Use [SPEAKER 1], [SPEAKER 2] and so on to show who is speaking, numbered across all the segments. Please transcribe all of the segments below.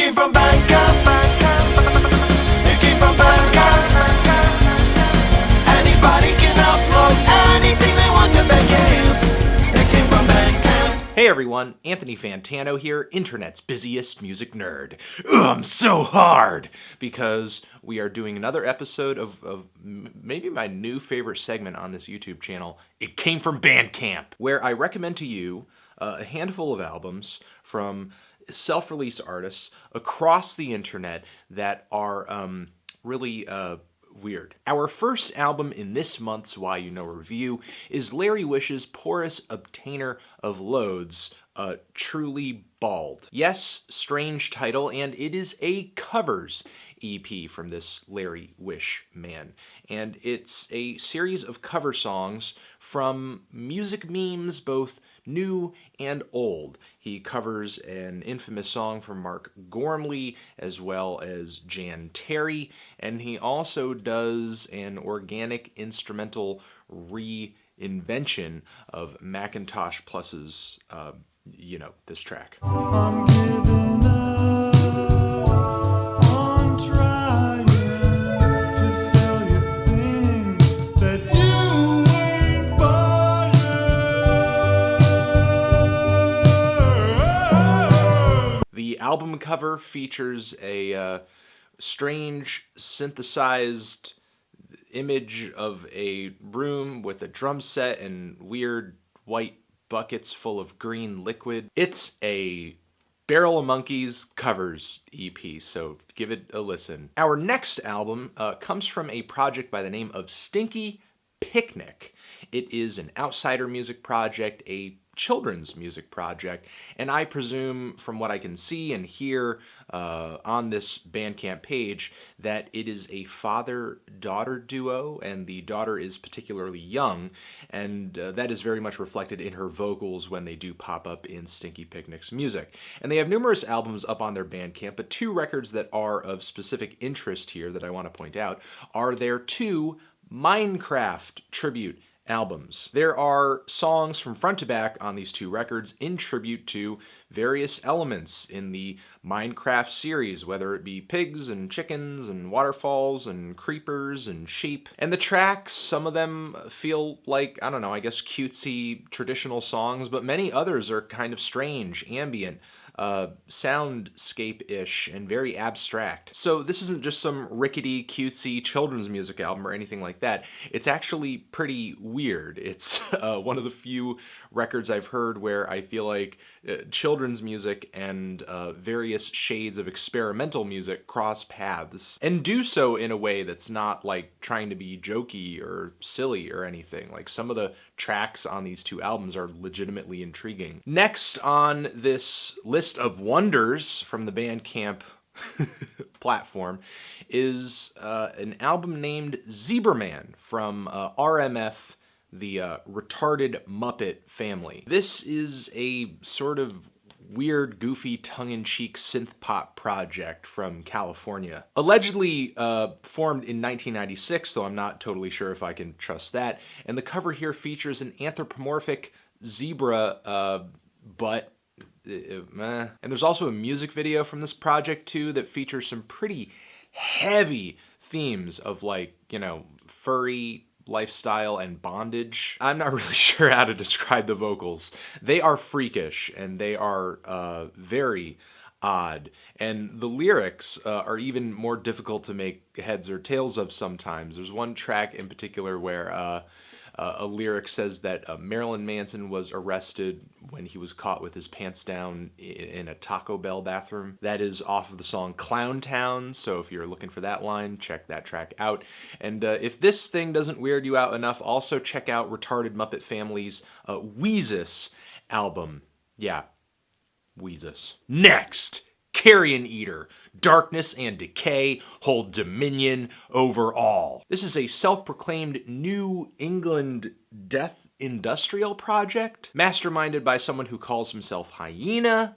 [SPEAKER 1] came from Bandcamp. It came from Bandcamp. Anybody can upload anything they want to Bandcamp. It came from Bandcamp.
[SPEAKER 2] Hey everyone, Anthony Fantano here, internet's busiest music nerd. I'm so hard because we are doing another episode of maybe my new favorite segment on this YouTube channel, It Came From Bandcamp, where I recommend to you a handful of albums from self-release artists across the internet that are really weird. Our first album in this month's Why You Know review is Larry Wish's Porous Obtainer of Loads, Truly Bald. Yes, strange title, and it is a covers EP from this Larry Wish man. And it's a series of cover songs from music memes, both new and old. He covers an infamous song from Mark Gormley as well as Jan Terry, and he also does an organic instrumental reinvention of Macintosh Plus's, this track.
[SPEAKER 1] I'm giving up on trying to sell you things that you ain't buying.
[SPEAKER 2] The album cover features a strange synthesized image of a room with a drum set and weird white buckets full of green liquid. It's a Barrel of Monkeys covers EP, so give it a listen. Our next album comes from a project by the name of Stinky Picnic. It is an outsider music project, a children's music project, and I presume from what I can see and hear on this Bandcamp page that it is a father-daughter duo, and the daughter is particularly young, and that is very much reflected in her vocals when they do pop up in Stinky Picnic's music. And they have numerous albums up on their Bandcamp, but two records that are of specific interest here that I want to point out are their two Minecraft tribute albums. There are songs from front to back on these two records in tribute to various elements in the Minecraft series, whether it be pigs and chickens and waterfalls and creepers and sheep. And the tracks, some of them feel like, I don't know, I guess cutesy traditional songs, but many others are kind of strange, ambient, soundscape-ish, and very abstract. So this isn't just some rickety, cutesy children's music album or anything like that. It's actually pretty weird. It's one of the few records I've heard where I feel like children's music and various shades of experimental music cross paths, and do so in a way that's not like trying to be jokey or silly or anything. Like, some of the tracks on these two albums are legitimately intriguing. Next on this list of wonders from the Bandcamp platform is an album named Zebraman from RMF, the Retarded Muppet Family. This is a sort of weird, goofy, tongue-in-cheek synth-pop project from California. Allegedly formed in 1996, though I'm not totally sure if I can trust that. And the cover here features an anthropomorphic zebra butt. And there's also a music video from this project, too, that features some pretty heavy themes of, like, furry lifestyle and bondage. I'm not really sure how to describe the vocals. They are freakish, and they are very odd. And the lyrics are even more difficult to make heads or tails of sometimes. There's one track in particular where a lyric says that Marilyn Manson was arrested when he was caught with his pants down in a Taco Bell bathroom. That is off of the song Clown Town, so if you're looking for that line, check that track out. And if this thing doesn't weird you out enough, also check out Retarded Muppet Family's Weezus album. Yeah, Weezus. Next! Carrion Eater, Darkness and Decay hold dominion over all. This is a self-proclaimed New England death industrial project, masterminded by someone who calls himself Hyena.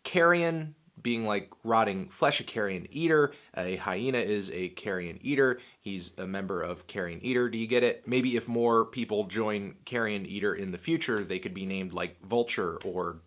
[SPEAKER 2] Carrion being like rotting flesh, a carrion eater. A hyena is a carrion eater. He's a member of Carrion Eater. Do you get it? Maybe if more people join Carrion Eater in the future, they could be named like Vulture or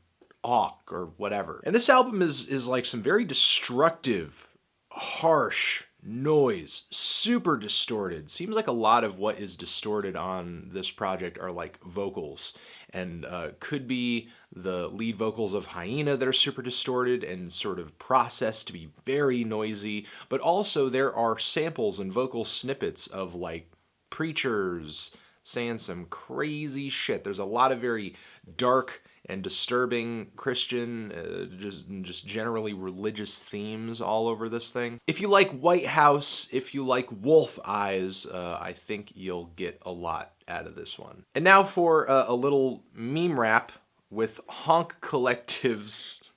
[SPEAKER 2] talk or whatever. And this album is like some very destructive, harsh noise, super distorted. Seems like a lot of what is distorted on this project are like vocals, and could be the lead vocals of Hyena that are super distorted and sort of processed to be very noisy, but also there are samples and vocal snippets of like preachers saying some crazy shit. There's a lot of very dark and disturbing Christian, just generally religious themes all over this thing. If you like White House, if you like Wolf Eyes, I think you'll get a lot out of this one. And now for a little meme rap with Honk Collective's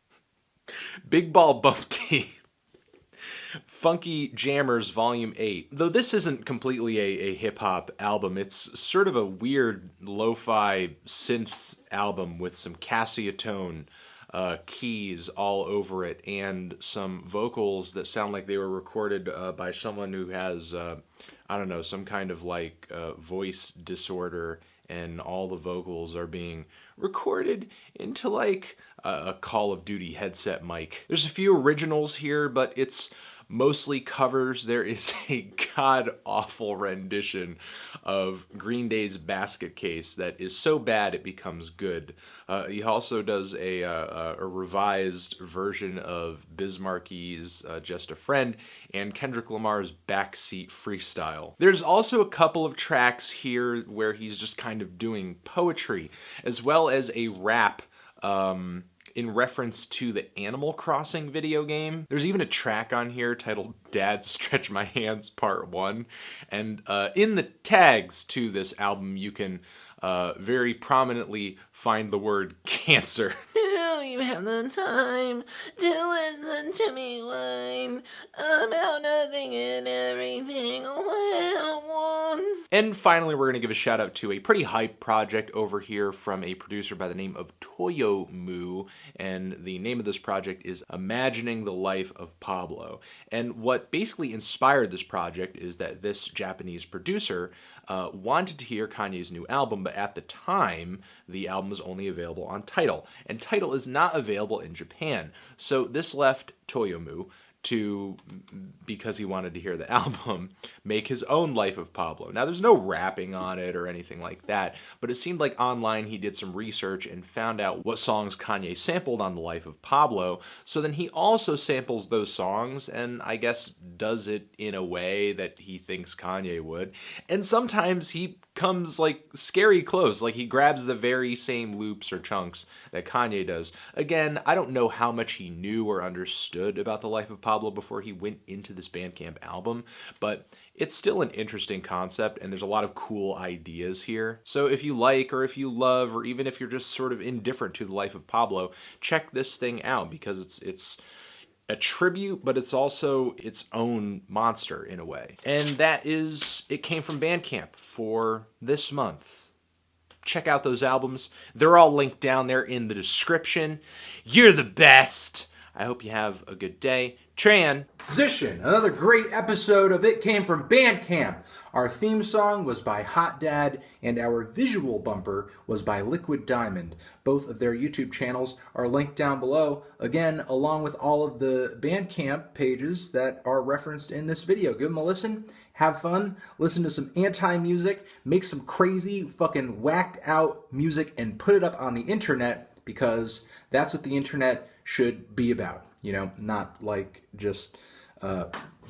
[SPEAKER 2] Big Ball Bumpty. Funky Jammers Volume 8. Though this isn't completely a hip-hop album, it's sort of a weird lo-fi synth album with some Cassia tone keys all over it and some vocals that sound like they were recorded by someone who has, I don't know, some kind of like voice disorder, and all the vocals are being recorded into like a Call of Duty headset mic. There's a few originals here, but it's mostly covers. There is a god-awful rendition of Green Day's Basket Case that is so bad it becomes good. He also does a revised version of Biz Marquis's Just a Friend and Kendrick Lamar's Backseat Freestyle. There's also a couple of tracks here where he's just kind of doing poetry, as well as a rap in reference to the Animal Crossing video game. There's even a track on here titled Dad Stretch My Hands Part 1. And in the tags to this album, you can very prominently find the word cancer. Now you have the time to listen to me whine about nothing and everything all at once. And finally, we're going to give a shout out to a pretty hype project over here from a producer by the name of Toyomu, and the name of this project is Imagining the Life of Pablo. And what basically inspired this project is that this Japanese producer wanted to hear Kanye's new album, but at the time, the album was only available on Tidal, and Tidal is not available in Japan. So this left Toyomu to, because he wanted to hear the album, make his own Life of Pablo. Now, there's no rapping on it or anything like that, but it seemed like online he did some research and found out what songs Kanye sampled on the Life of Pablo, so then he also samples those songs and I guess does it in a way that he thinks Kanye would. And sometimes he comes like scary close, like he grabs the very same loops or chunks that Kanye does. Again, I don't know how much he knew or understood about the Life of Pablo before he went into this Bandcamp album, but it's still an interesting concept and there's a lot of cool ideas here. So if you like, or if you love, or even if you're just sort of indifferent to the Life of Pablo, check this thing out, because it's a tribute, but it's also its own monster in a way. And that is, it came from Bandcamp for this month. Check out those albums. They're all linked down there in the description. You're the best. I hope you have a good day. Transition. Another great episode of It Came From Bandcamp. Our theme song was by Hot Dad, and our visual bumper was by Liquid Diamond. Both of their YouTube channels are linked down below, again, along with all of the Bandcamp pages that are referenced in this video. Give them a listen, have fun, listen to some anti-music, make some crazy fucking whacked out music, and put it up on the internet, because that's what the internet should be about. You know, not like just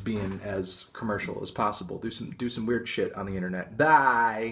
[SPEAKER 2] being as commercial as possible. Do some weird shit on the internet. Bye.